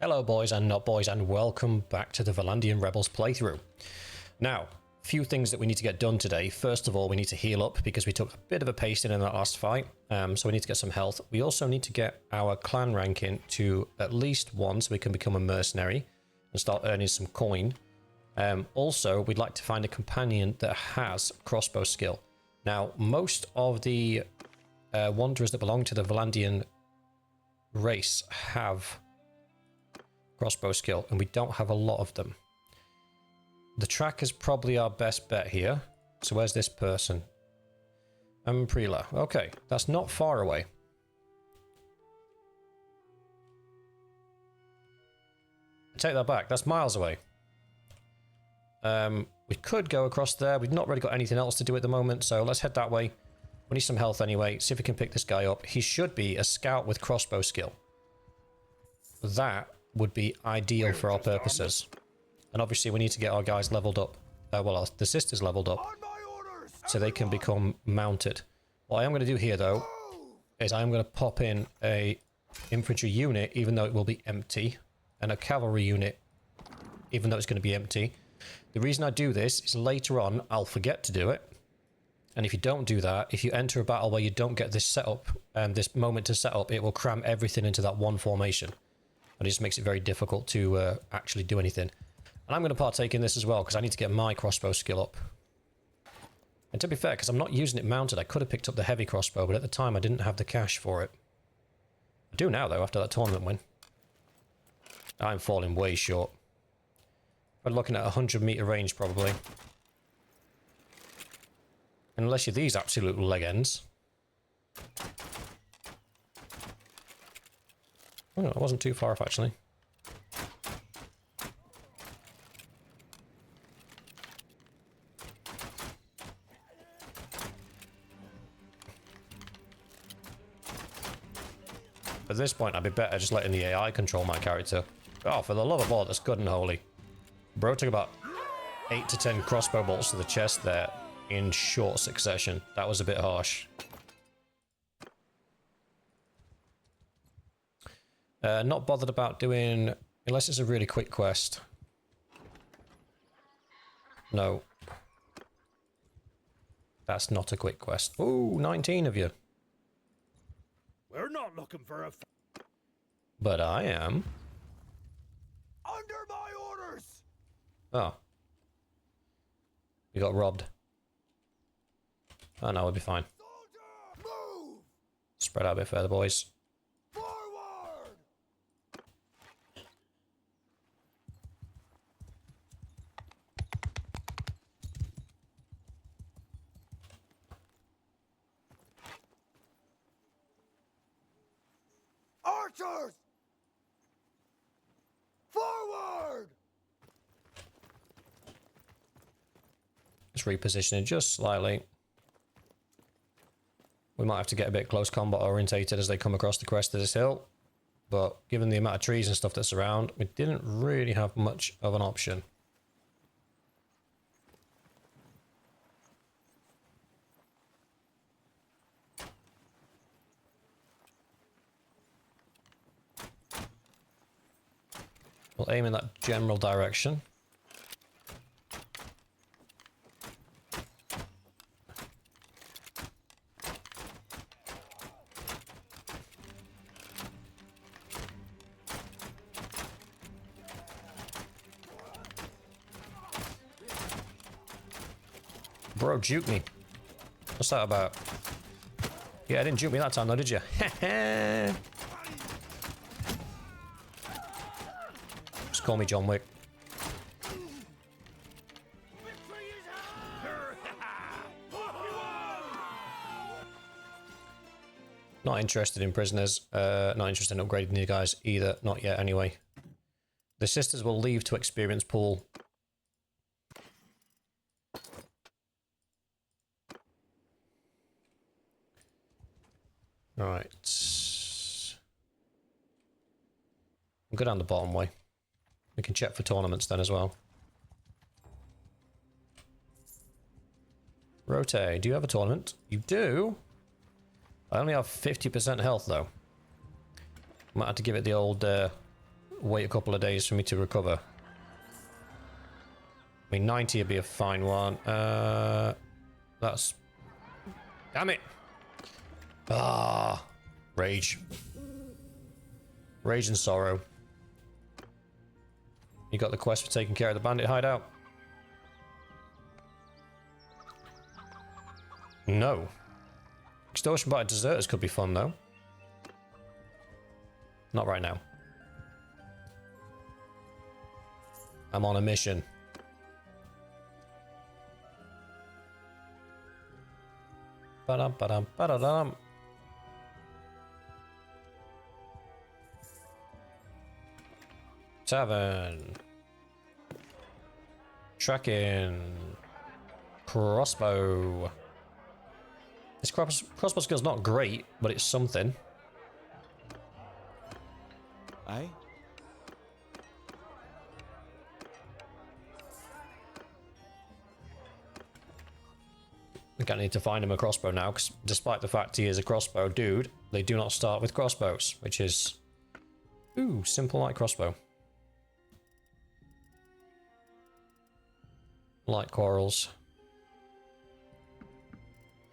Hello boys and not boys, and welcome back to the Vlandian Rebels playthrough. Now, a few things that we need to get done today. First of all, we need to heal up because we took a bit of a pasting in that last fight, so we need to get some health. We also need to get our clan ranking to at least 1 so we can become a mercenary and start earning some coin. Also, we'd like to find a companion that has crossbow skill. Now, most of the wanderers that belong to the Vlandian race have crossbow skill, and we don't have a lot of them. The track is probably our best bet here. So where's this person? Prela. Okay, that's not far away. Take that back, that's miles away. We could go across there. We've not really got anything else to do at the moment, so let's head that way. We need some health anyway. See if we can pick this guy up. He should be a scout with crossbow skill. That would be ideal for our purposes. And obviously we need to get our guys leveled up. Well, the sisters leveled up so they can become mounted. What I am going to do here though is I am going to pop in a infantry unit, even though it will be empty, and a cavalry unit, even though it's going to be empty. The reason I do this is later on I'll forget to do it. And if you don't do that, if you enter a battle where you don't get this setup and this moment to set up, it will cram everything into that one formation. And it just makes it very difficult to actually do anything. And I'm going to partake in this as well, because I need to get my crossbow skill up. And to be fair, because I'm not using it mounted, I could have picked up the heavy crossbow, but at the time I didn't have the cash for it. I do now, though, after that tournament win. I'm falling way short. We're looking at 100-meter range, probably. Unless you're these absolute leg ends. Oh, no, it wasn't too far off, actually. At this point, I'd be better just letting the AI control my character. Oh, for the love of all that's good and holy. Bro took about 8 to 10 crossbow bolts to the chest there in short succession. That was a bit harsh. Not bothered about doing, unless it's a really quick quest. No. That's not a quick quest. Ooh, 19 of you. We're not looking for a... But I am. Under my orders! Oh. We got robbed. Oh no, we'll be fine. Soldier! Move! Spread out a bit further, boys. Forward! Archers! Forward! Just repositioning just slightly. We might have to get a bit close combat orientated as they come across the crest of this hill. But given the amount of trees and stuff that's around, we didn't really have much of an option. We'll aim in that general direction. Bro, juke me. What's that about? Yeah, I didn't juke me that time though, did you? Just call me John Wick. Not interested in prisoners. Not interested in upgrading these guys either. Not yet, anyway. The sisters will leave to experience pool. Alright. We'll go down the bottom way. We can check for tournaments then as well. Rote, do you have a tournament? You do? I only have 50% health though. Might have to give it the old wait a couple of days for me to recover. I mean, 90 would be a fine one. That's... Damn it! Ah, rage. Rage and sorrow. You got the quest for taking care of the bandit hideout? No. Extortion by deserters could be fun, though. Not right now. I'm on a mission. Ba-dum, ba-dum, ba-da-dum. Tavern. Tracking. Crossbow. This crossbow skill's not great, but it's something. Aye? I think I need to find him a crossbow now, because despite the fact he is a crossbow dude, they do not start with crossbows, which is... Ooh, simple light crossbow. Light quarrels.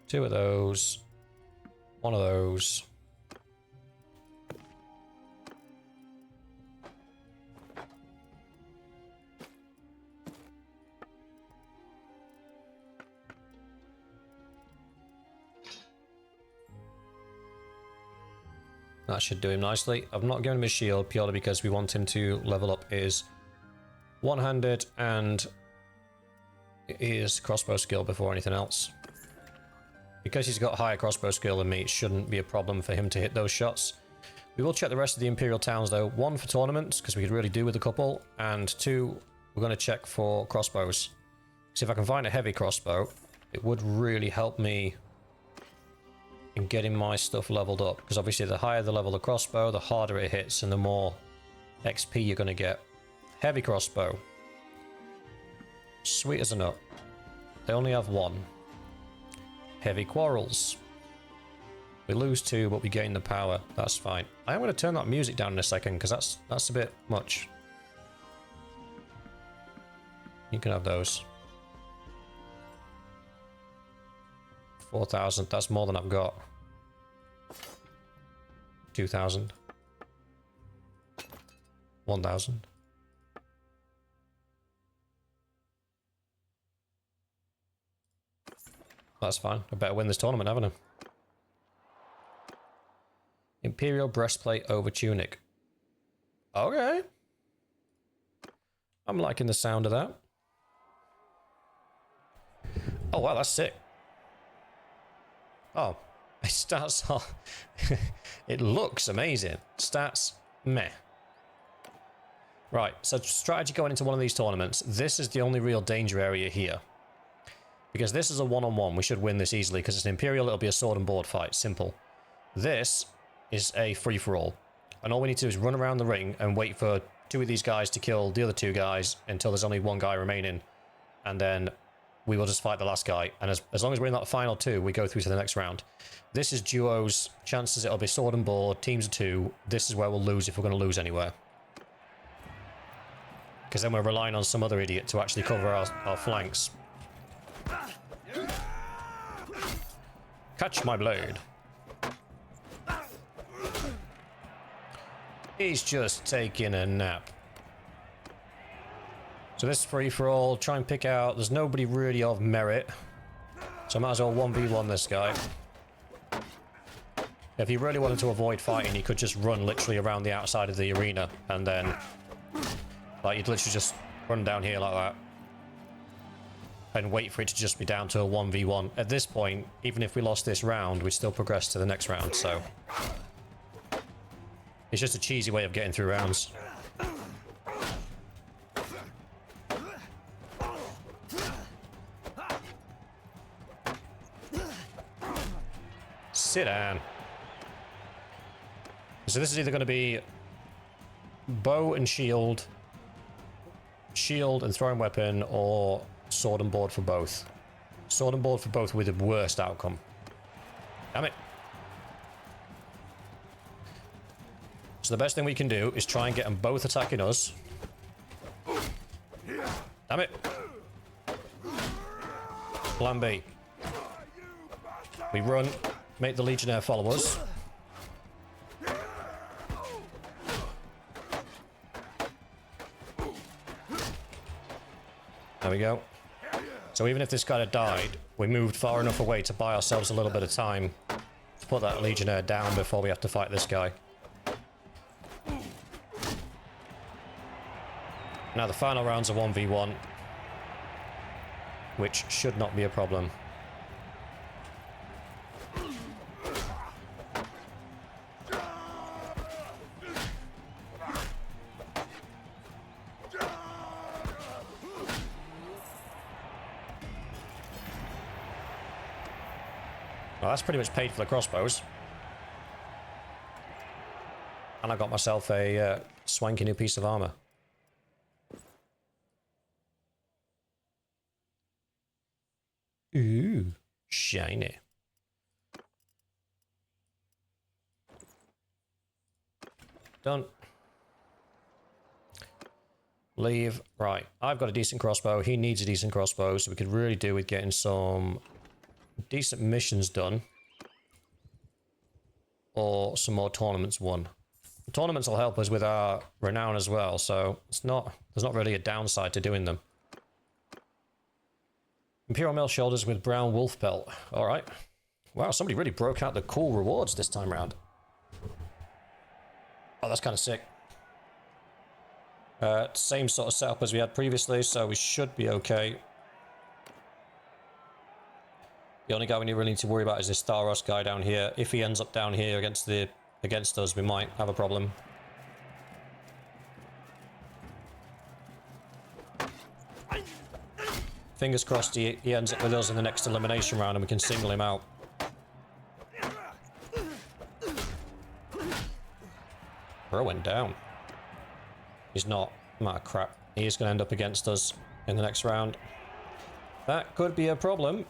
2 of those. 1 of those. That should do him nicely. I've not given him a shield purely because we want him to level up his one-handed and his crossbow skill before anything else. Because he's got higher crossbow skill than me, it shouldn't be a problem for him to hit those shots. We will check the rest of the Imperial towns though. 1 for tournaments, because we could really do with a couple. And 2, we're going to check for crossbows. See if I can find a heavy crossbow. It would really help me in getting my stuff leveled up. Because obviously the higher the level of the crossbow, the harder it hits and the more XP you're going to get. Heavy crossbow. Sweet as a nut. They only have 1. Heavy quarrels. We lose 2, but we gain the power. That's fine. I am going to turn that music down in a second, because that's a bit much. You can have those. 4,000. That's more than I've got. 2,000. 1,000. That's fine. I better win this tournament, haven't I? Imperial breastplate over tunic. Okay. I'm liking the sound of that. Oh wow, that's sick. Oh, it starts off. It looks amazing. Stats, meh. Right, so strategy going into one of these tournaments. This is the only real danger area here. Because this is a one-on-one, we should win this easily. Because it's an Imperial, it'll be a sword and board fight. Simple. This is a free-for-all. And all we need to do is run around the ring and wait for 2 of these guys to kill the other 2 guys until there's only 1 guy remaining. And then we will just fight the last guy. And as long as we're in that final 2, we go through to the next round. This is duos. Chances it'll be sword and board. Teams of 2. This is where we'll lose if we're going to lose anywhere. Because then we're relying on some other idiot to actually cover our flanks. Catch my blade. He's just taking a nap. So this is free for all. Try and pick out. There's nobody really of merit. So I might as well 1v1 this guy. If you really wanted to avoid fighting, you could just run literally around the outside of the arena. And then, like, you'd literally just run down here like that. And wait for it to just be down to a 1v1. At this point, even if we lost this round, we still progress to the next round, so... It's just a cheesy way of getting through rounds. Sit down. So this is either going to be bow and shield, shield and throwing weapon, or sword and board for both. Sword and board for both with the worst outcome. Damn it. So the best thing we can do is try and get them both attacking us. Damn it. Plan B. We run, make the Legionnaire follow us. There we go. So even if this guy had died, we moved far enough away to buy ourselves a little bit of time to put that Legionnaire down before we have to fight this guy. Now the final round's a 1v1, which should not be a problem. Well, that's pretty much paid for the crossbows. And I got myself a swanky new piece of armor. Ooh, shiny. Done. Leave. Right, I've got a decent crossbow. He needs a decent crossbow, so we could really do with getting some decent missions done. Or some more tournaments won. The tournaments will help us with our renown as well, so there's not really a downside to doing them. Imperial Mail Shoulders with Brown Wolf Pelt. Alright. Wow, somebody really broke out the cool rewards this time around. Oh, that's kind of sick. Same sort of setup as we had previously, so we should be okay. The only guy we really need to worry about is this Staros guy down here. If he ends up down here against us, we might have a problem. Fingers crossed he ends up with us in the next elimination round and we can single him out. Bro went down. He's not. Ah, crap. He is going to end up against us in the next round. That could be a problem.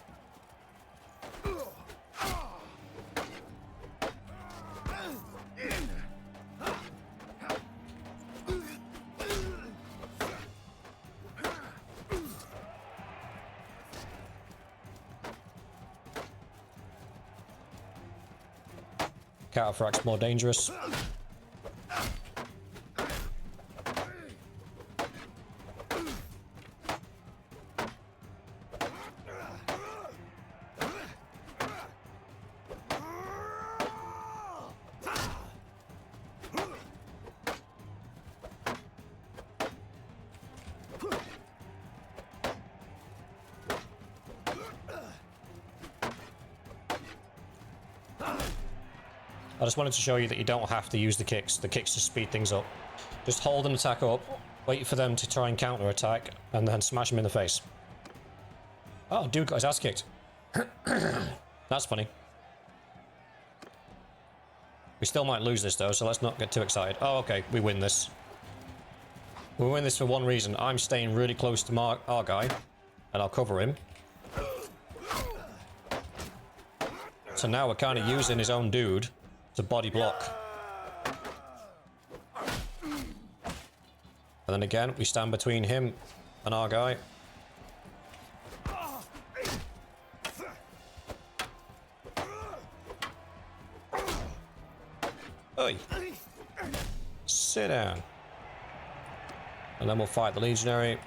Cataphract's more dangerous. I just wanted to show you that you don't have to use the kicks. The kicks just speed things up. Just hold an attack up, wait for them to try and counter attack, and then smash them in the face. Oh, dude got his ass kicked. That's funny. We still might lose this though, so let's not get too excited. Oh, okay, we win this. We win this for one reason. I'm staying really close to our guy, and I'll cover him. So now we're kind of using his own dude to body block. And then again, we stand between him and our guy. Oi! Sit down. And then we'll fight the legionary.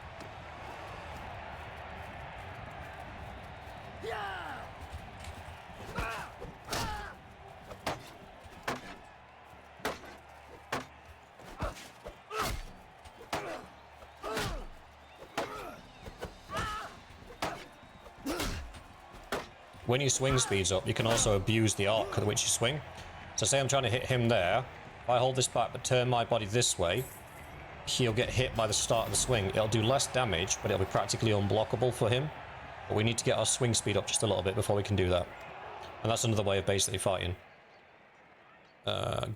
When your swing speeds up, you can also abuse the arc at which you swing. So say I'm trying to hit him there. If I hold this back but turn my body this way, he'll get hit by the start of the swing. It'll do less damage, but it'll be practically unblockable for him. But we need to get our swing speed up just a little bit before we can do that. And that's another way of basically fighting.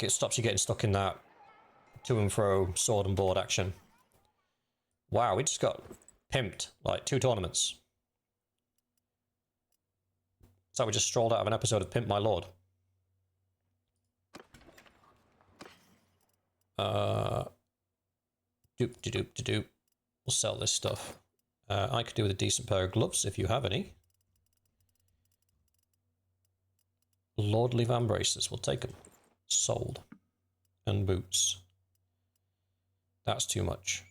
Stops you getting stuck in that to and fro sword and board action. Wow, we just got pimped like 2 tournaments. So we just strolled out of an episode of Pimp My Lord. Doop. We'll sell this stuff. I could do with a decent pair of gloves if you have any. Lordly van braces, we'll take them. Sold. And boots. That's too much.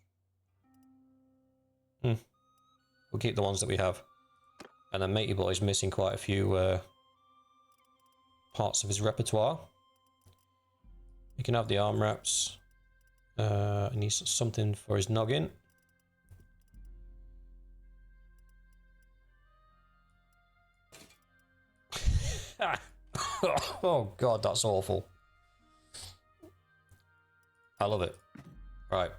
We'll keep the ones that we have. And then Matey Boy's missing quite a few parts of his repertoire. You can have the arm wraps. He needs something for his noggin. Oh god, that's awful. I love it. Right.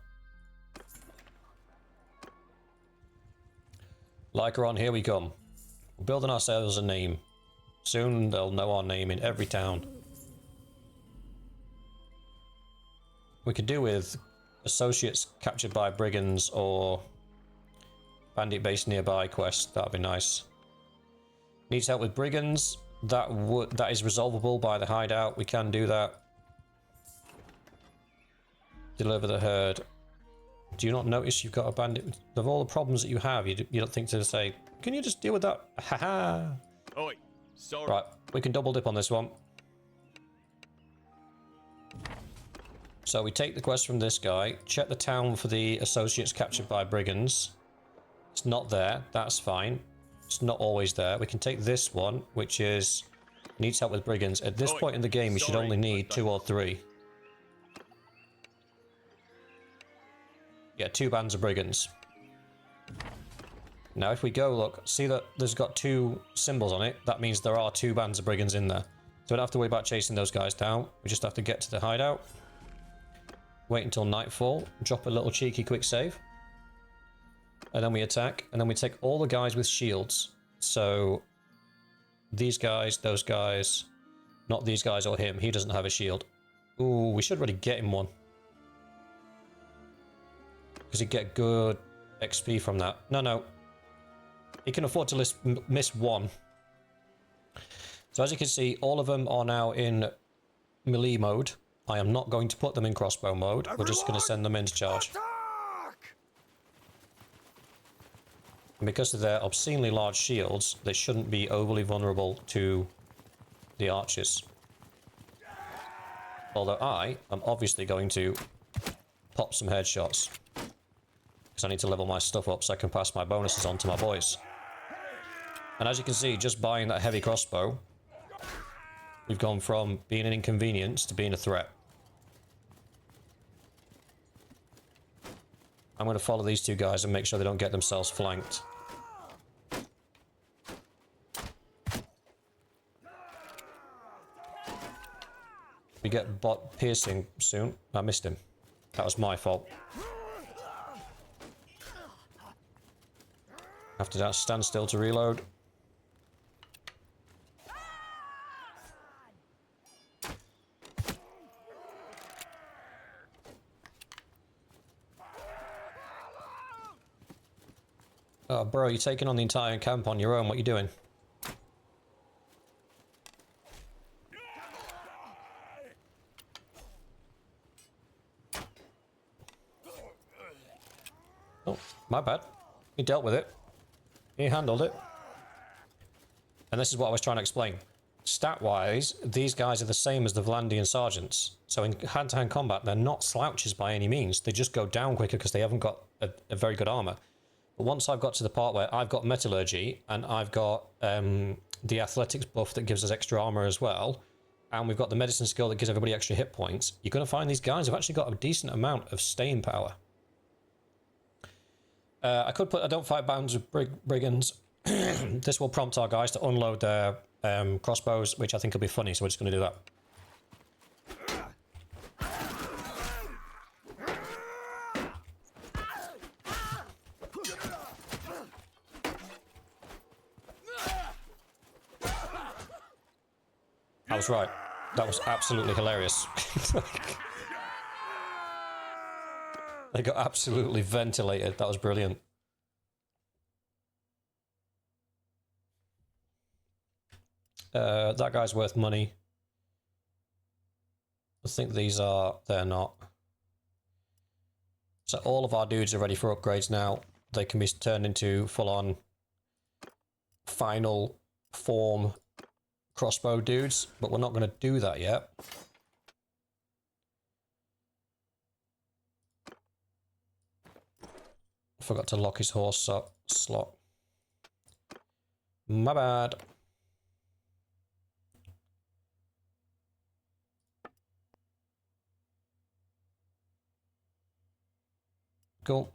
Lycaron, here we come. We're building ourselves a name. Soon they'll know our name in every town. We could do with associates captured by brigands or bandit base nearby quest. That'd be nice. Needs help with brigands. That is resolvable by the hideout. We can do that. Deliver the herd. Do you not notice you've got a bandit? Of all the problems that you have, you don't think to say, can you just deal with that? Haha. Oi, sorry. Right, we can double dip on this one. So we take the quest from this guy, check the town for the associates captured by brigands. It's not there, that's fine. It's not always there. We can take this one, which is needs help with brigands. At this point in the game, we should only need 2 or 3. Yeah, 2 bands of brigands. Now if we go look, see that there's got 2 symbols on it. That means there are 2 bands of brigands in there. So we don't have to worry about chasing those guys down. We just have to get to the hideout. Wait until nightfall. Drop a little cheeky quick save. And then we attack. And then we take all the guys with shields. So these guys, those guys. Not these guys or him. He doesn't have a shield. Ooh, we should really get him one. Because he'd get good XP from that. No. He can afford to miss 1. So as you can see, all of them are now in melee mode. I am not going to put them in crossbow mode. We're just going to send them in to charge. Attack! And because of their obscenely large shields, they shouldn't be overly vulnerable to the archers. Although I am obviously going to pop some headshots. Because I need to level my stuff up so I can pass my bonuses on to my boys. And as you can see, just buying that heavy crossbow, we've gone from being an inconvenience to being a threat. I'm going to follow these 2 guys and make sure they don't get themselves flanked. We get bot piercing soon. I missed him. That was my fault. Have to stand still to reload. Oh, bro, you're taking on the entire camp on your own. What are you doing? Oh, my bad. He dealt with it. He handled it. And this is what I was trying to explain. Stat-wise, these guys are the same as the Vlandian sergeants. So in hand-to-hand combat, they're not slouches by any means. They just go down quicker because they haven't got a very good armor. But once I've got to the part where I've got metallurgy and I've got the athletics buff that gives us extra armor as well, and we've got the medicine skill that gives everybody extra hit points, you're going to find these guys have actually got a decent amount of staying power. I could put I don't fight bands with brigands. This will prompt our guys to unload their crossbows, which I think will be funny, so we're just going to do that. I was right. That was absolutely hilarious. They got absolutely ventilated. That was brilliant. That guy's worth money. I think these are... They're not. So all of our dudes are ready for upgrades now. They can be turned into full-on final form crossbow dudes, but we're not going to do that yet. Forgot to lock his horse slot. My bad. Cool.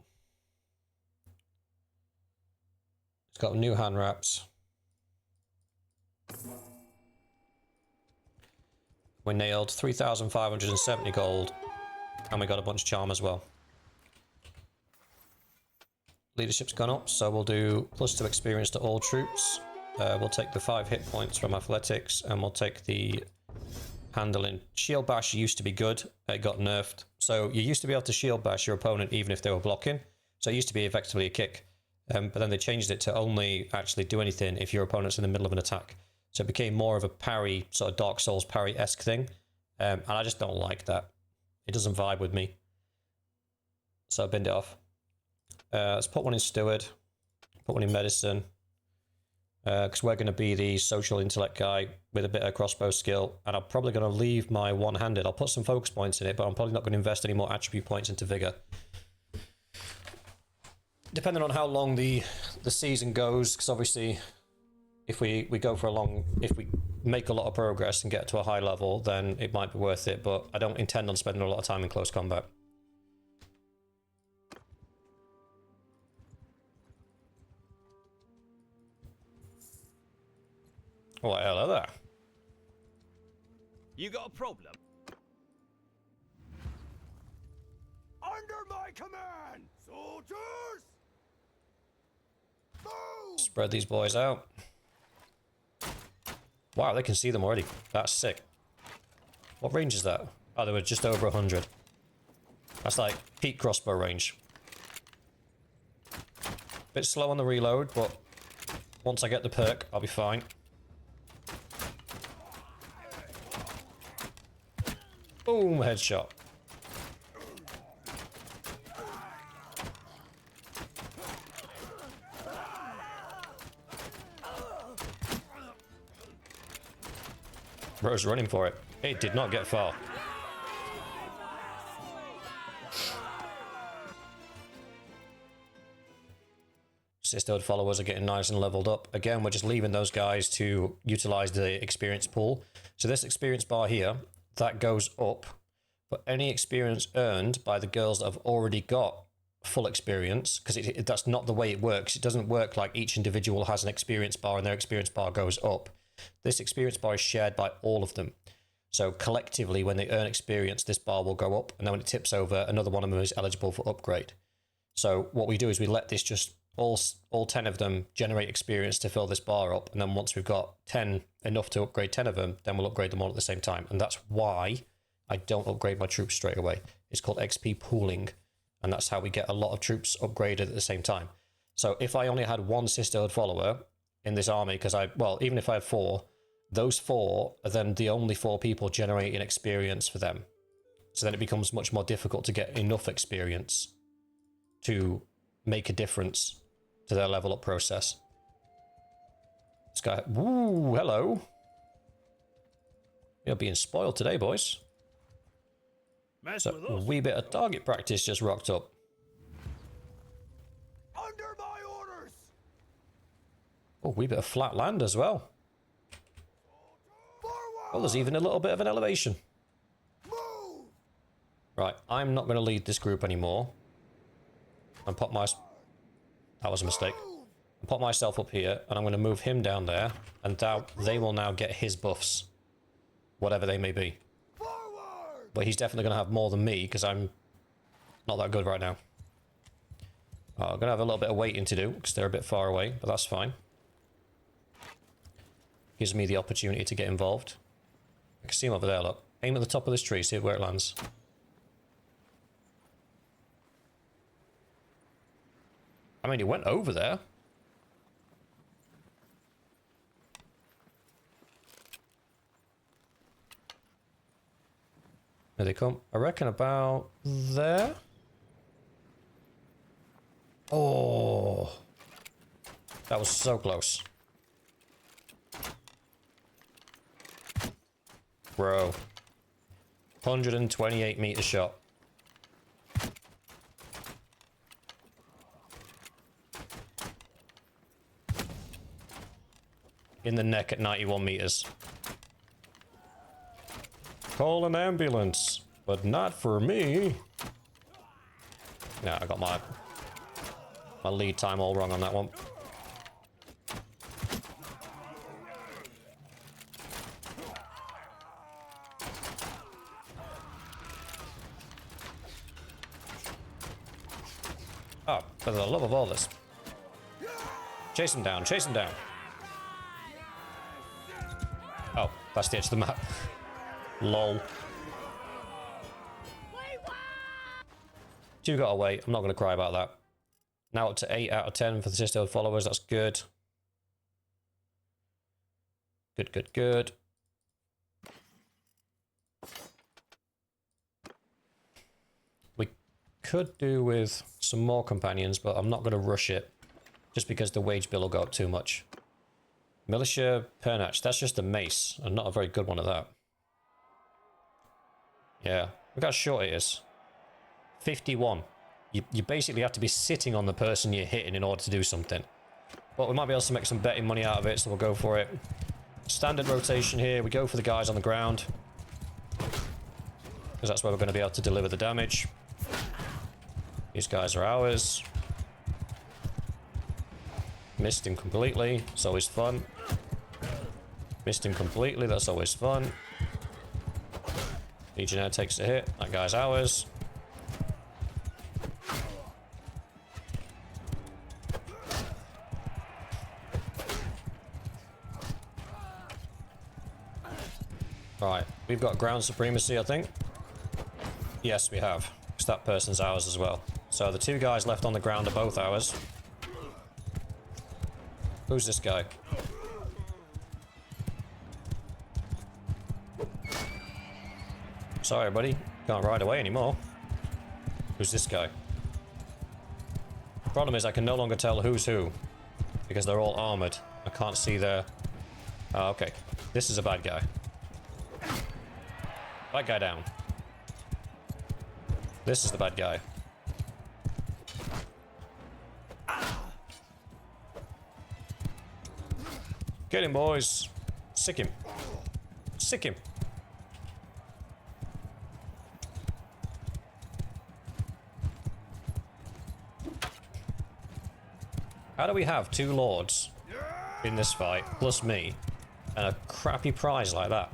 It's got new hand wraps. We nailed 3,570 gold, and we got a bunch of charm as well. Leadership's gone up, so we'll do +2 experience to all troops. We'll take the 5 hit points from athletics, and we'll take the handling. Shield bash used to be good. It got nerfed. So you used to be able to shield bash your opponent even if they were blocking. So it used to be effectively a kick. But then they changed it to only actually do anything if your opponent's in the middle of an attack. So it became more of a parry, sort of Dark Souls parry-esque thing. And I just don't like that. It doesn't vibe with me. So I binned it off. Let's put one in Steward. Put one in Medicine. Because we're going to be the social intellect guy with a bit of crossbow skill. And I'm probably going to leave my one-handed. I'll put some focus points in it, but I'm probably not going to invest any more attribute points into Vigor. Depending on how long the season goes, because obviously if we go for a long, if we make a lot of progress and get to a high level, then it might be worth it, but I don't intend on spending a lot of time in close combat. What the hell are there? You got a problem? Under my command, soldiers! Move! Spread these boys out. Wow, they can see them already. That's sick. What range is that? Oh, they were just over 100. That's like peak crossbow range. Bit slow on the reload, but once I get the perk, I'll be fine. Boom, headshot. Bro's running for it. It did not get far. Sisterhood followers are getting nice and leveled up. Again, we're just leaving those guys to utilize the experience pool. So this experience bar here, that goes up. But any experience earned by the girls that have already got full experience, because that's not the way it works. It doesn't work like each individual has an experience bar and their experience bar goes up. This experience bar is shared by all of them. So collectively, when they earn experience, this bar will go up. And then when it tips over, another one of them is eligible for upgrade. So what we do is we let this just, all 10 of them generate experience to fill this bar up. And then once we've got 10, enough to upgrade 10 of them, then we'll upgrade them all at the same time. And that's why I don't upgrade my troops straight away. It's called XP pooling. And that's how we get a lot of troops upgraded at the same time. So if I only had one Sisterhood follower in this army, because even if I had 4, those 4 are then the only 4 people generating experience for them. So then it becomes much more difficult to get enough experience to make a difference to their level up process. This guy, woo, hello. You're being spoiled today, boys. So a wee bit of target practice just rocked up. Under my orders! Oh, wee bit of flat land as well. Forward! Oh, there's even a little bit of an elevation. Move! Right, I'm not going to lead this group anymore. And pop my... That was a mistake. I'll pop myself up here, and I'm going to move him down there, and they will now get his buffs. Whatever they may be. Forward! But he's definitely going to have more than me, because I'm not that good right now. I'm going to have a little bit of waiting to do, because they're a bit far away, but that's fine. Gives me the opportunity to get involved. I can see him over there, look. Aim at the top of this tree, see where it lands. I mean, it went over there. There they come. I reckon about there. Oh. That was so close. Bro. 128 meter shot. In the neck at 91 meters. Call an ambulance, but not for me. Yeah, I got my lead time all wrong on that one. Oh, for the love of all this. Chase him down, chase him down. Oh, that's the edge of the map. Lol. You got away. I'm not going to cry about that. Now up to 8 out of 10 for the Sisterhood followers. That's good. Good, good, good. We could do with some more companions, but I'm not going to rush it. Just because the wage bill will go up too much. Militia Pernach. That's just a mace. And not a very good one at that. Yeah. Look how short it is. 51. You basically have to be sitting on the person you're hitting in order to do something. But we might be able to make some betting money out of it, so we'll go for it. Standard rotation here. We go for the guys on the ground. Because that's where we're going to be able to deliver the damage. These guys are ours. Missed him completely. It's always fun. Missed him completely. That's always fun. Legionnaire takes a hit. That guy's ours. Right, we've got ground supremacy, I think. Yes, we have. Because that person's ours as well. So the two guys left on the ground are both ours. Who's this guy? Sorry, buddy. Can't ride away anymore. Who's this guy? Problem is, I can no longer tell who's who. Because they're all armored. I can't see their... Oh, okay. This is a bad guy. Bad guy down. This is the bad guy. Get him, boys. Sick him. Sick him. How do we have 2 lords in this fight, plus me, and a crappy prize like that?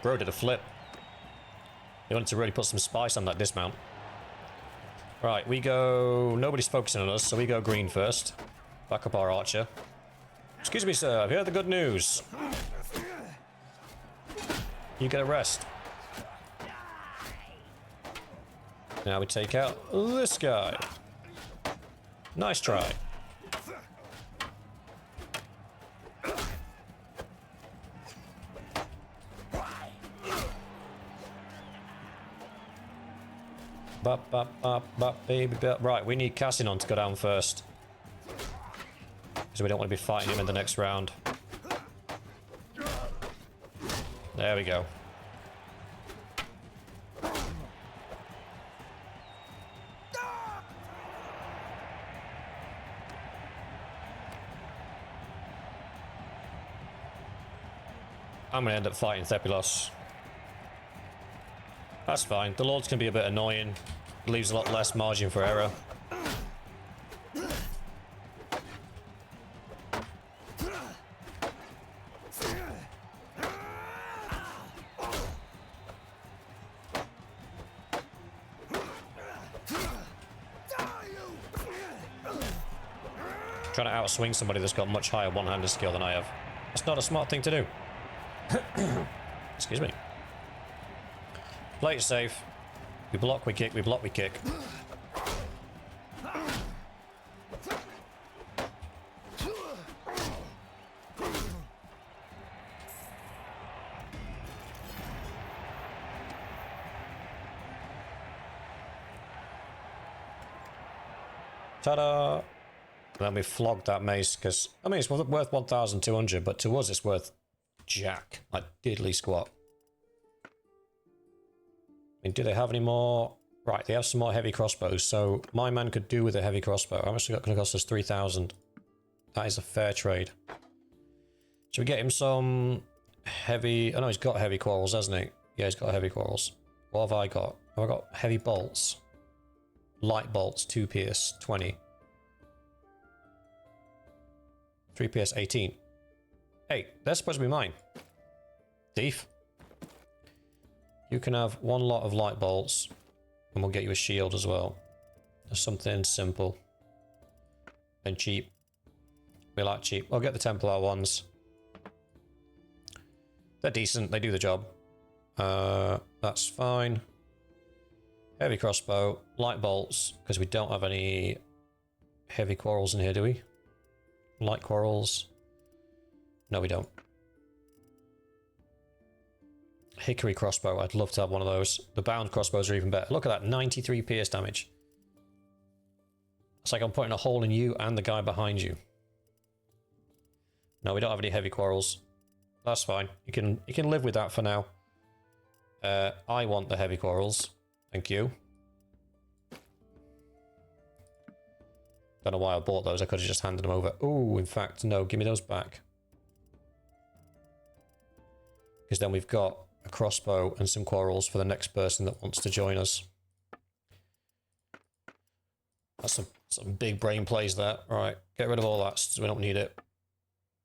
Bro did a flip. He wanted to really put some spice on that dismount. Right, we go... Nobody's focusing on us, so we go green first. Back up our archer. Excuse me, sir. I've heard the good news. You get a rest. Now we take out this guy. Nice try. Bop, bop, bop, bop, baby, bop. Right, we need Cassinon to go down first. Because we don't want to be fighting him in the next round. There we go. I'm going to end up fighting Thepilos. That's fine. The Lords can be a bit annoying. Leaves a lot less margin for error. Trying to outswing somebody that's got much higher one-handed skill than I have. That's not a smart thing to do. Excuse me. Play it safe. We block, we kick, we block, we kick. Ta-da! And then we flogged that mace, because, I mean, it's worth 1,200, but to us it's worth jack. Like, diddly squat. I mean, do they have any more? Right, they have some more heavy crossbows, so my man could do with a heavy crossbow. How much is it going to cost us? 3,000. That is a fair trade. Should we get him some heavy... Oh no, he's got heavy quarrels, hasn't he? Yeah, he's got heavy quarrels. What have I got? Have I got heavy bolts? Light bolts, 2 pierce, 20. 3 pierce, 18. Hey, they're supposed to be mine. Thief. You can have 1 lot of light bolts, and we'll get you a shield as well. Just something simple. And cheap. We like cheap. I'll get the Templar ones. They're decent, they do the job. That's fine. Heavy crossbow, light bolts, because we don't have any heavy quarrels in here, do we? Light quarrels. No, we don't. Hickory crossbow, I'd love to have one of those. The bound crossbows are even better. Look at that, 93 pierce damage. It's like I'm putting a hole in you and the guy behind you. No, we don't have any heavy quarrels. That's fine. You can live with that for now. I want the heavy quarrels. Thank you. Don't know why I bought those. I could have just handed them over. Oh, in fact, no. Give me those back. Because then we've got a crossbow and some quarrels for the next person that wants to join us. That's some big brain plays there. Alright, get rid of all that so we don't need it.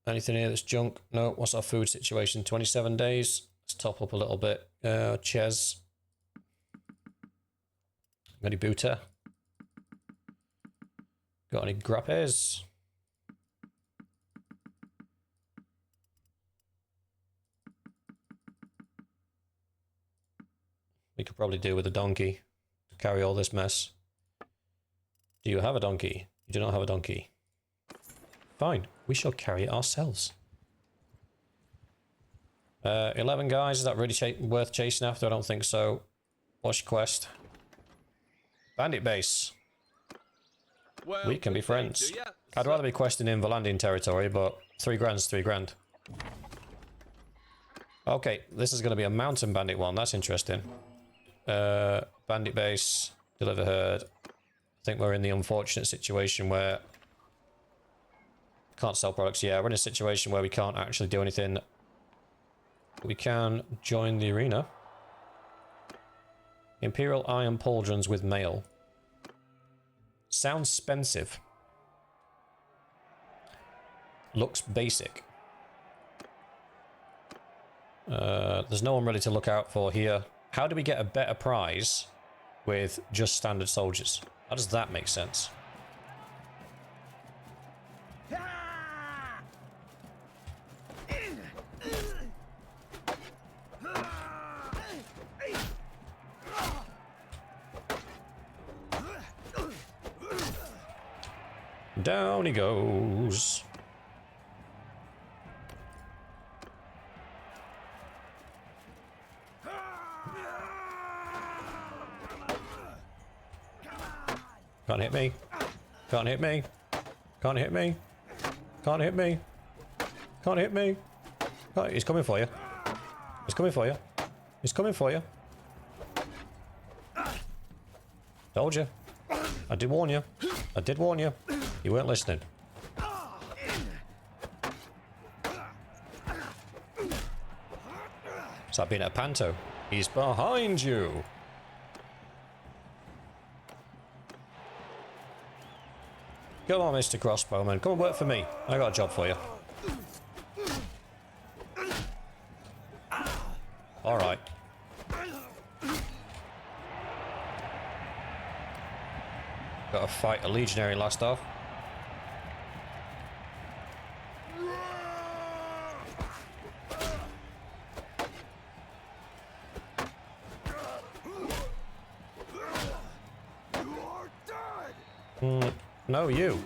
Anything here that's junk? No. What's our food situation? 27 days. Let's top up a little bit. Ches. Any Buta? Got any grappes? We could probably do with a donkey to carry all this mess. Do you have a donkey? You do not have a donkey. Fine, we shall carry it ourselves. 11 guys, is that really worth chasing after? I don't think so. What's your quest? Bandit base. Well, we can be friends. I'd rather be questing in Vlandian territory, but 3 grand's 3 grand. Okay, this is going to be a mountain bandit one. That's interesting. Bandit base, deliver herd. I think we're in the unfortunate situation where can't sell products. Yeah, we're in a situation where we can't actually do anything. We can join the arena. Imperial iron pauldrons with mail. Sounds expensive. Looks basic. There's no one really to look out for here. How do we get a better prize with just standard soldiers? How does that make sense? Down he goes. Can't hit me. Can't hit me. Can't hit me. Can't hit me. Can't hit me. Oh, he's coming for you. He's coming for you. He's coming for you. Told you. I did warn you. I did warn you. You weren't listening. Is that being a panto? He's behind you. Come on, Mr. Crossbowman. Come and work for me. I got a job for you. Alright. Got to fight a legionary last off. No, you.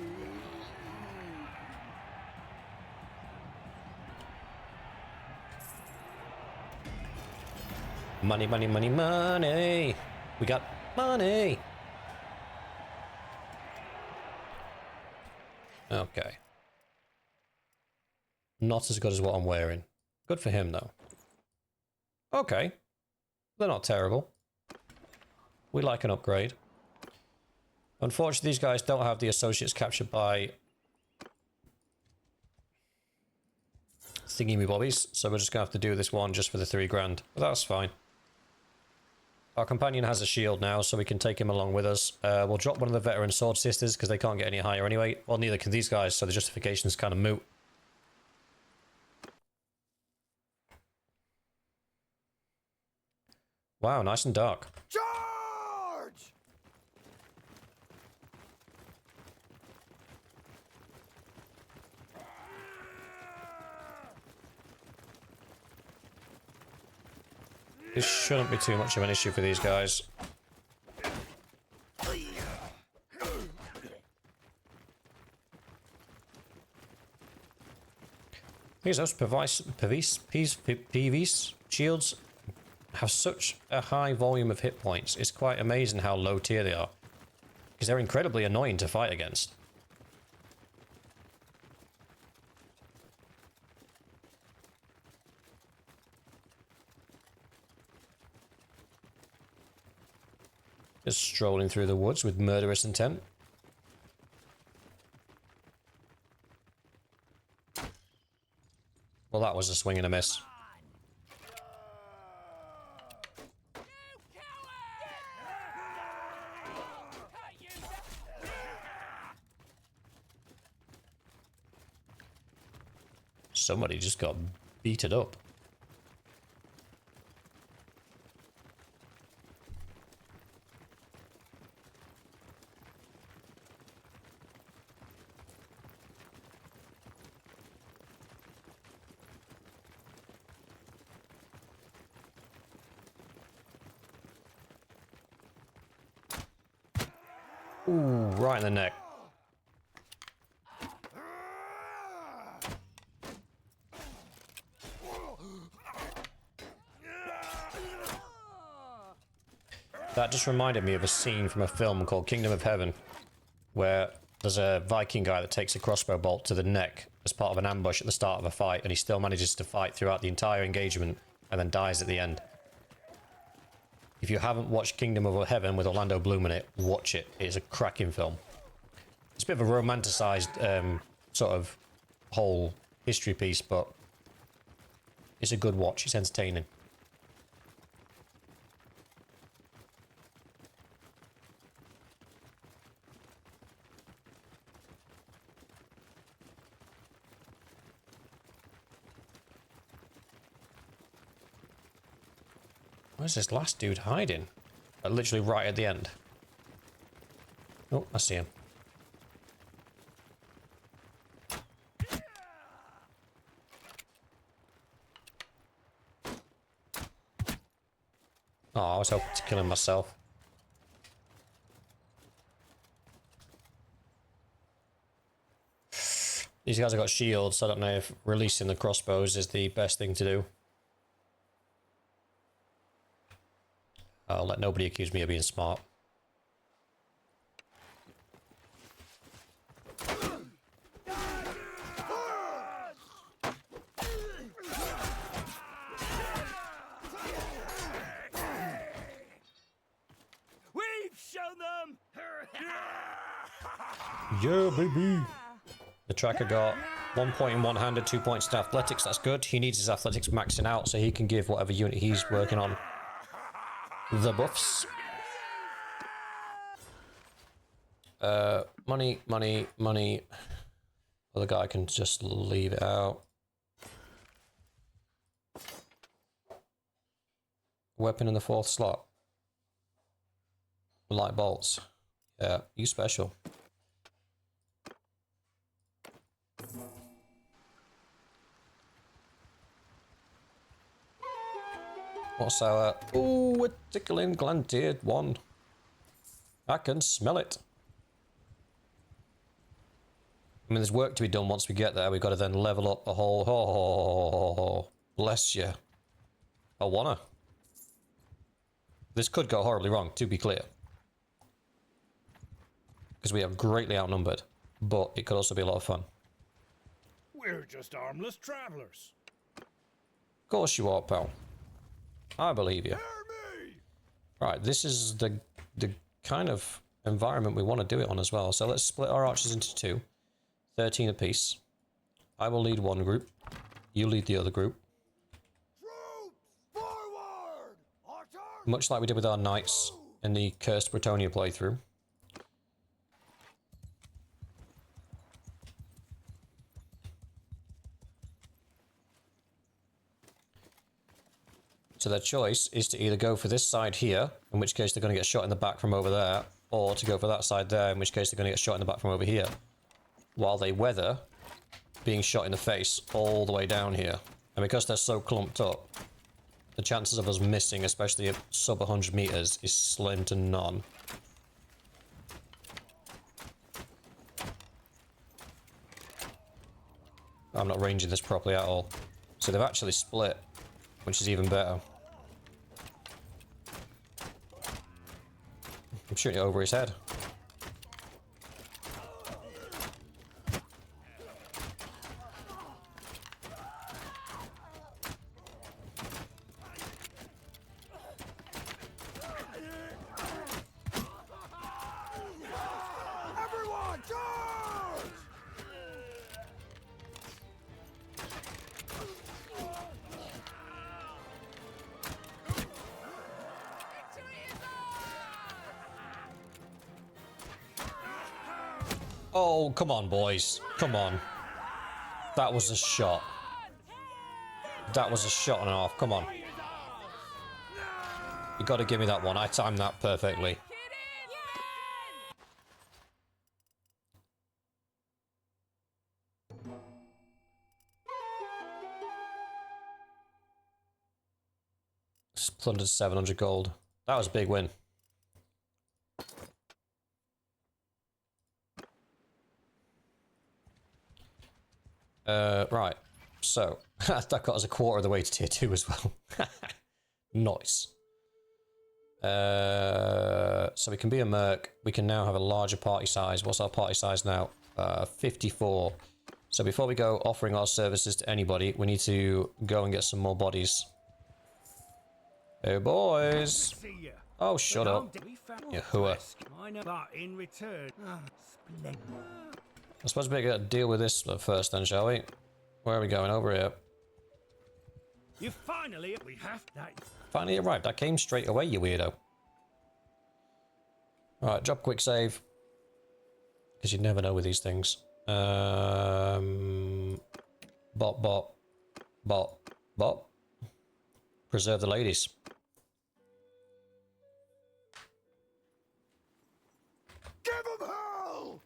Money, money, money, money. We got money. Okay. Not as good as what I'm wearing. Good for him, though. Okay. They're not terrible. We like an upgrade. Unfortunately, these guys don't have the associates captured by thingy-me-bobbies, so we're just going to have to do this one just for the 3 grand. But that's fine. Our companion has a shield now, so we can take him along with us. We'll drop one of the veteran sword sisters, because they can't get any higher anyway. Well, neither can these guys, so the justification is kind of moot. Wow, nice and dark. Charge! This shouldn't be too much of an issue for these guys. Those PVs shields have such a high volume of hit points. It's quite amazing how low tier they are. Because they're incredibly annoying to fight against. Just strolling through the woods with murderous intent. Well, that was a swing and a miss. Somebody just got beaten up. Ooh, right in the neck. That just reminded me of a scene from a film called Kingdom of Heaven, where there's a Viking guy that takes a crossbow bolt to the neck as part of an ambush at the start of a fight, and he still manages to fight throughout the entire engagement and then dies at the end. If you haven't watched Kingdom of Heaven with Orlando Bloom in it, watch it. It's a cracking film. It's a bit of a romanticized sort of whole history piece, but it's a good watch. It's entertaining. Where's this last dude hiding? Literally right at the end. Oh, I see him. Oh, I was hoping to kill him myself. These guys have got shields, so I don't know if releasing the crossbows is the best thing to do. I'll let nobody accuse me of being smart. We've shown them! Yeah, baby! The tracker got 1 point in one-handed, 2 points in athletics. That's good. He needs his athletics maxing out so he can give whatever unit he's working on the buffs. Money, money, money. Other guy can just leave it out. Weapon in the 4th slot. Light bolts. Yeah, you special. What's our... Ooh, a tickling glanted one. I can smell it. I mean, there's work to be done once we get there. We've got to then level up the whole... Oh, bless you. I wanna. This could go horribly wrong, to be clear. Because we are greatly outnumbered. but it could also be a lot of fun. We're just harmless travelers. Of course you are, pal. I believe you. Hear me! Right, this is the kind of environment we want to do it on as well. So let's split our archers into two. 13 apiece. I will lead one group. You lead the other group. Troops, forward! Archer! Much like we did with our knights in the Cursed Bretonia playthrough. So their choice is to either go for this side here, in which case they're going to get shot in the back from over there, or to go for that side there, in which case they're going to get shot in the back from over here, while they weather being shot in the face all the way down here. And because they're so clumped up, the chances of us missing, especially at sub 100 meters, is slim to none. I'm not ranging this properly at all. So they've actually split, which is even better. I'm shooting it over his head. Everyone, charge! Oh, come on, boys. Come on. That was a shot. That was a shot and a half. Come on. You gotta give me that one. I timed that perfectly. Plundered 700 gold. That was a big win. Right. So, that got us a quarter of the way to tier 2 as well. Nice. So we can be a merc. We can now have a larger party size. What's our party size now? 54. So before we go offering our services to anybody, we need to go and get some more bodies. Hey boys! Oh, shut up. You hooah. But in return, splendid. I suppose we gotta deal with this first then, shall we? Where are we going? Over here. You we have that. Finally arrived. I came straight away, you weirdo. Alright, drop quick save. Because you never know with these things. Bop, bop. Bop, bop. Preserve the ladies. Give them hell!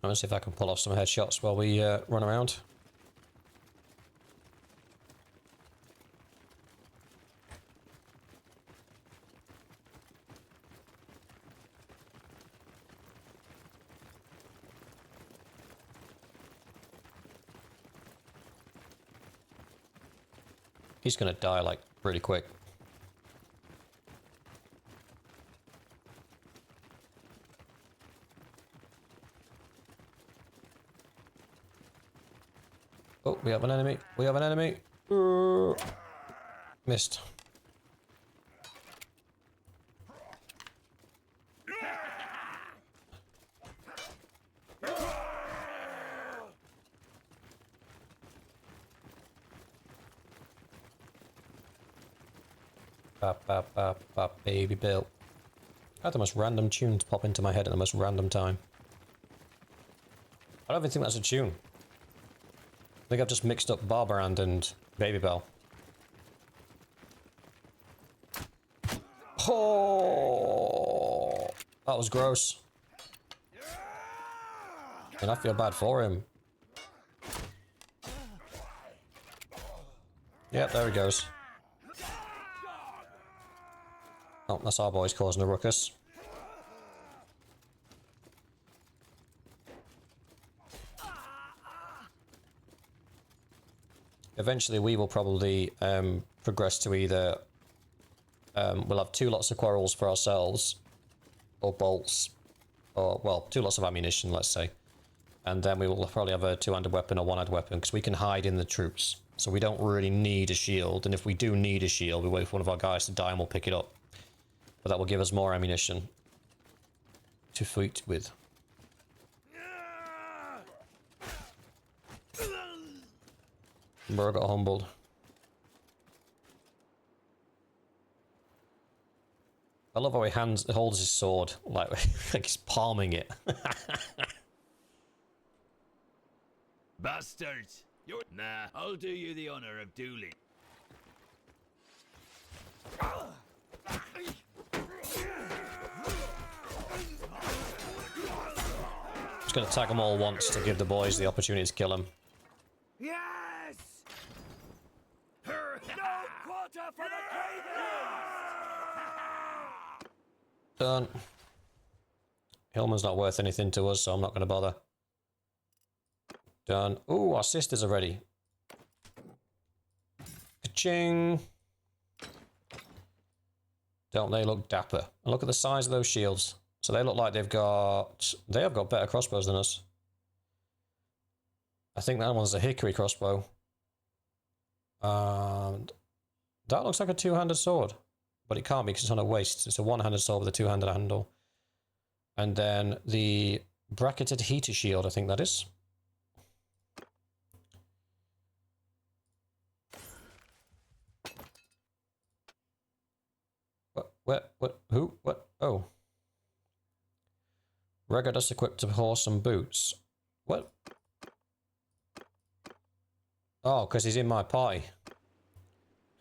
I'm gonna see if I can pull off some headshots while we run around. He's gonna die like pretty quick. Oh, we have an enemy. We have an enemy. Missed. Bap, bap, bap, bap, baby Bill. I had the most random tunes pop into my head at the most random time. I don't even think that's a tune. I think I've just mixed up Barbarand and Baby Bell. Oh, that was gross. And I feel bad for him. Yep, there he goes. Oh, that's our boys causing a ruckus. Eventually we will probably progress to either We'll have 2 lots of quarrels for ourselves. Or bolts. Or, well, 2 lots of ammunition, let's say. And then we will probably have a 2-handed weapon or 1-handed weapon, because we can hide in the troops. So we don't really need a shield. And if we do need a shield, we wait for one of our guys to die and we'll pick it up. But that will give us more ammunition to fight with. Bro got humbled. I love how he holds his sword like he's palming it. Bastards! Nah, I'll do you the honor of dueling. Just gonna attack them all once to give the boys the opportunity to kill him. Yes! No quarter for the cravens! Done. Hillman's not worth anything to us, so I'm not going to bother. Done. Ooh, our sisters are ready. Ka-ching! Don't they look dapper? And look at the size of those shields. So they look like they have got better crossbows than us. I think that one's a hickory crossbow. And that looks like a 2-handed sword. But it can't be because it's on a waist. It's a 1-handed sword with a 2-handed handle. And then the bracketed heater shield, I think that is. What, who, what, oh. Regadus equipped to horse and boots. What? Oh, because he's in my party.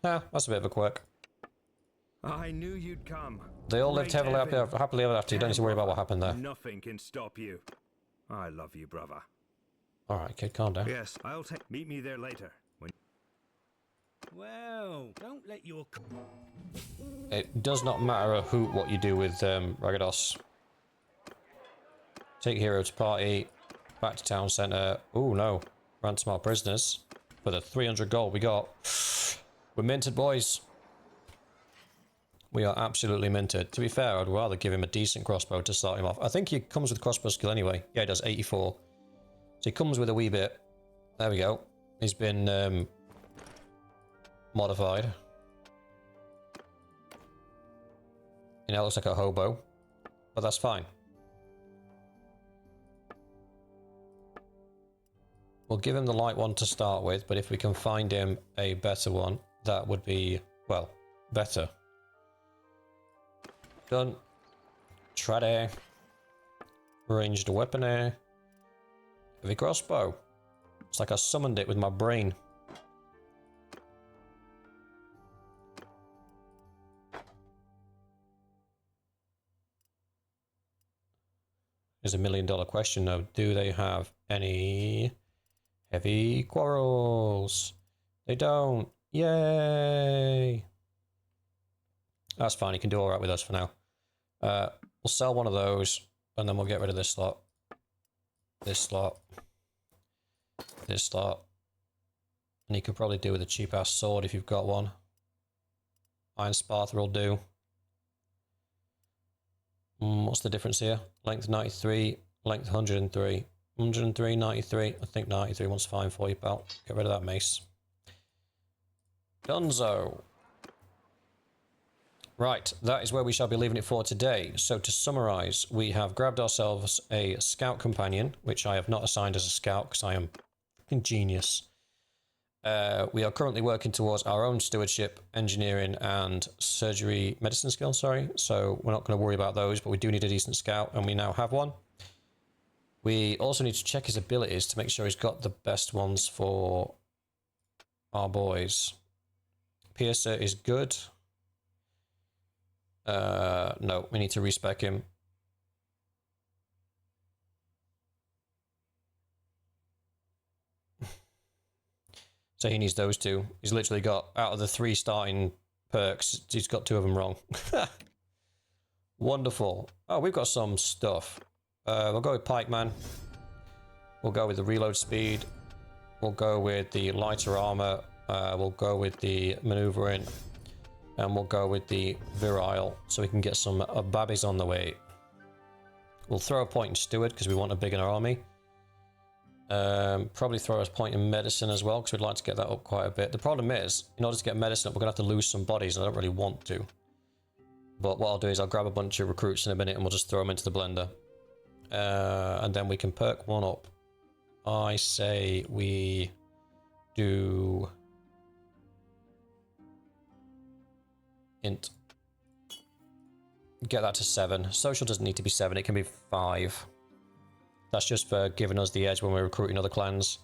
Ah, that's a bit of a quirk. I knew you'd come. They all lived happily ever after. You don't need to worry about what happened there. Nothing can stop you. I love you, brother. Alright, kid, calm down. Yes, I'll take. Meet me there later. Well, don't let your. It does not matter a hoot what you do with Ragados. Take hero to party. Back to town centre. Oh no. Ransom our prisoners. For the 300 gold we got. We're minted, boys. We are absolutely minted. To be fair, I'd rather give him a decent crossbow to start him off. I think he comes with crossbow skill anyway. Yeah, he does, 84. So he comes with a wee bit. There we go. He's been modified. He now looks like a hobo. But that's fine. We'll give him the light one to start with, but if we can find him a better one, that would be, well, better. Done. Tread. Ranged weapon. Heavy crossbow. It's like I summoned it with my brain. There's $1 million question though. Do they have any heavy quarrels? They don't. Yay! That's fine, he can do alright with us for now. We'll sell one of those, and then we'll get rid of this slot. This slot. This slot. And you could probably do with a cheap-ass sword if you've got one. Iron Sparta will do. What's the difference here? Length 93, length 103. 103, 93. I think 93 one's fine for you, pal. Get rid of that mace. Dunzo. Right, that is where we shall be leaving it for today. So to summarise, we have grabbed ourselves a scout companion, which I have not assigned as a scout because I am fucking genius. We are currently working towards our own stewardship, engineering and surgery medicine skill, sorry. So we're not going to worry about those, but we do need a decent scout and we now have one. We also need to check his abilities to make sure he's got the best ones for our boys. Piercer is good. No, we need to respec him. So he needs those two. He's literally got, out of the 3 starting perks, he's got 2 of them wrong. Wonderful. Oh, we've got some stuff. We'll go with Pikeman. We'll go with the reload speed. We'll go with the lighter armor. We'll go with the maneuvering. And we'll go with the virile so we can get some babbies on the way. We'll throw a point in steward because we want a bigger army. Probably throw a point in medicine as well because we'd like to get that up quite a bit. The problem is, in order to get medicine up, we're going to have to lose some bodies, and I don't really want to. But what I'll do is I'll grab a bunch of recruits in a minute and we'll just throw them into the blender. And then we can perk one up. I say we do int. Get that to 7. Social doesn't need to be 7, it can be 5. That's just for giving us the edge when we're recruiting other clans.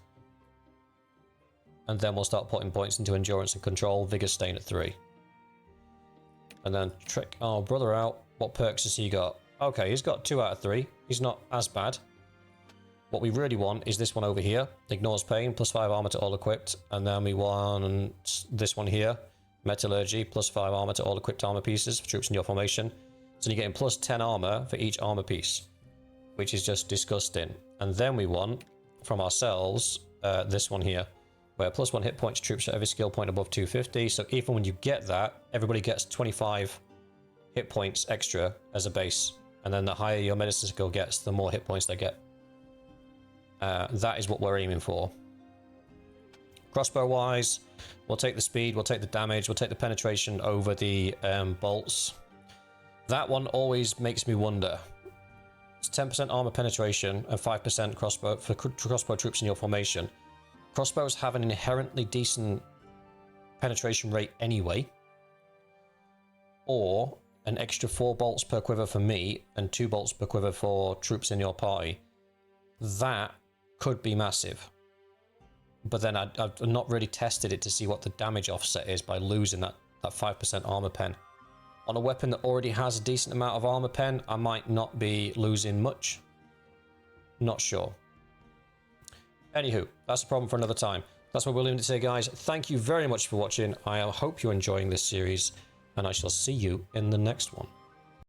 And then we'll start putting points into endurance and control. Vigor's staying at 3. And then trick our brother out. What perks has he got? Okay, he's got 2 out of 3. He's not as bad. What we really want is this one over here. Ignores pain, plus 5 armor to all equipped. And then we want this one here. Metallurgy, plus 5 armor to all equipped armor pieces for troops in your formation. So you're getting plus 10 armor for each armor piece, which is just disgusting. And then we want, from ourselves, this one here, where plus 1 hit points troops for every skill point above 250. So even when you get that, everybody gets 25 hit points extra as a base. And then the higher your medicine skill gets, the more hit points they get. That is what we're aiming for. Crossbow wise, we'll take the speed, we'll take the damage, we'll take the penetration over the bolts. That one always makes me wonder. It's 10% armor penetration and 5% crossbow for crossbow troops in your formation. Crossbows have an inherently decent penetration rate anyway. Or an extra 4 bolts per quiver for me and 2 bolts per quiver for troops in your party. That could be massive. But then I've not really tested it to see what the damage offset is by losing that 5% armor pen. On a weapon that already has a decent amount of armor pen, I might not be losing much. Not sure. Anywho, that's a problem for another time. That's what we're leaving it today, guys. Thank you very much for watching. I hope you're enjoying this series, and I shall see you in the next one.